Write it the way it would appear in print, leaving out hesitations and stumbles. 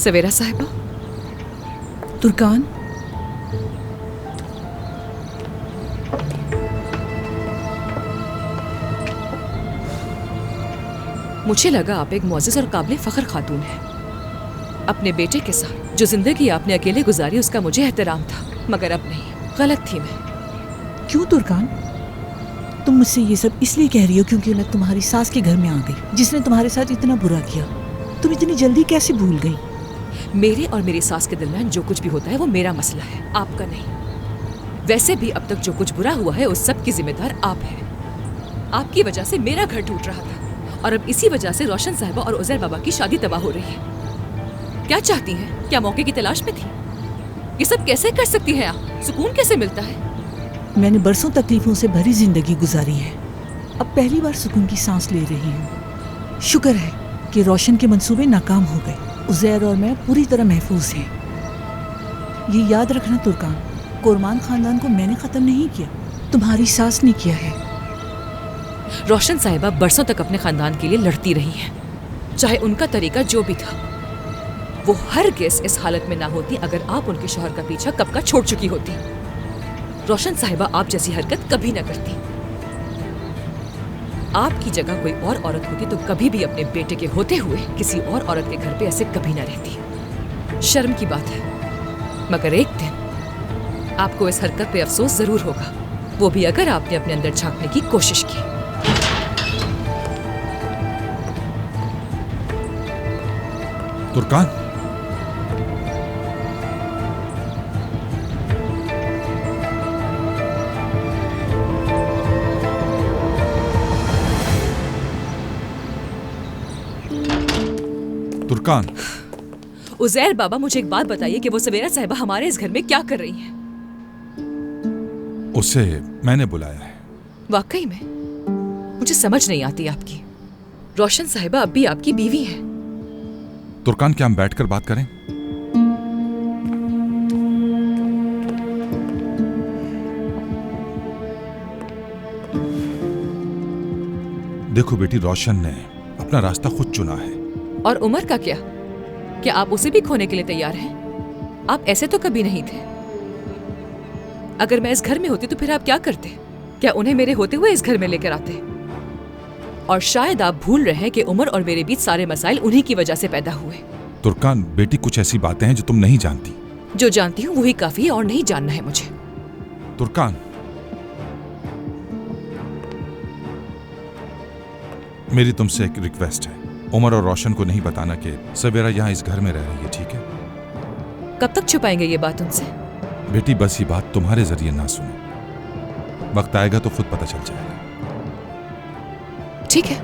सवेरा साहिबा। तुर्कान, मुझे लगा आप एक मुअज़्ज़ज़ और काबिल फ़ख्र खातून हैं। अपने बेटे के साथ जो जिंदगी आपने अकेले गुजारी उसका मुझे एहतराम था, मगर अब नहीं, गलत थी मैं। क्यों तुर्कान? तुम मुझसे ये सब इसलिए कह रही हो क्योंकि मैं तुम्हारी सास के घर में आ गई, जिसने तुम्हारे साथ इतना बुरा किया। तुम इतनी जल्दी कैसे भूल गई? मेरे और मेरी सास के दरमियान जो कुछ भी होता है वो मेरा मसला है, आपका नहीं। वैसे भी अब तक जो कुछ बुरा हुआ है उस सब की जिम्मेदार आप हैं। आपकी वजह से मेरा घर टूट रहा था और अब इसी वजह से रोशन साहिबा और उज़ैर बाबा की शादी तबाह हो रही है। क्या चाहती हैं? क्या मौके की तलाश में थी? ये सब कैसे कर सकती हैं आप? सुकून कैसे मिलता है? मैंने बरसों तकलीफों से भरी जिंदगी गुजारी है, अब पहली बार सुकून की सांस ले रही हूँ। शुक्र है कि रोशन के मंसूबे नाकाम हो गए। उज़ैर और मैं पूरी तरह महफूज हैं। ये याद रखना तुर्कान, कुरमान खानदान को मैंने खत्म नहीं किया, तुम्हारी सास ने किया है। रोशन साहिबा बरसों तक अपने खानदान के लिए लड़ती रही हैं, चाहे उनका तरीका जो भी था। वो हरगिज़ इस हालत में ना होती अगर आप उनके शौहर का पीछा कब का छोड़ चुकी होती। रोशन साहिबा आप जैसी हरकत कभी ना करती। आपकी जगह कोई और औरत होती तो कभी भी अपने बेटे के होते हुए किसी और औरत के घर पे ऐसे कभी ना रहती। शर्म की बात है, मगर एक दिन आपको इस हरकत पे अफसोस जरूर होगा, वो भी अगर आपने अपने अंदर झांकने की कोशिश की। तुर्कान, तुर्कान। उज़ैर बाबा, मुझे एक बात बताइए कि वो सवेरा साहिबा हमारे इस घर में क्या कर रही हैं? उसे मैंने बुलाया है। वाकई में मुझे समझ नहीं आती आपकी। रोशन साहिबा अब भी आपकी बीवी है। तुर्कान, क्या हम बैठकर बात करें? देखो बेटी, रोशन ने अपना रास्ता खुद चुना है। और उमर का क्या? क्या आप उसे भी खोने के लिए तैयार हैं? आप ऐसे तो कभी नहीं थे। अगर मैं इस घर में होती तो फिर आप क्या करते? क्या उन्हें मेरे होते हुए इस घर में लेकर आते? और शायद आप भूल रहे हैं कि उमर और मेरे बीच सारे मसाइल उन्हीं की वजह से पैदा हुए। तुर्कान बेटी, कुछ ऐसी बातें हैं जो तुम नहीं जानती। जो जानती हूँ वही काफी है और नहीं जानना है मुझे। तुर्कान, मेरी तुमसे एक रिक्वेस्ट है। उमर और रोशन को नहीं बताना कि सवेरा यहाँ इस घर में रह रही है, ठीक है? कब तक छुपाएंगे ये बात उनसे? बेटी, बस ये बात तुम्हारे जरिए ना सुनो। वक्त आएगा तो खुद पता चल जाएगा। ठीक है।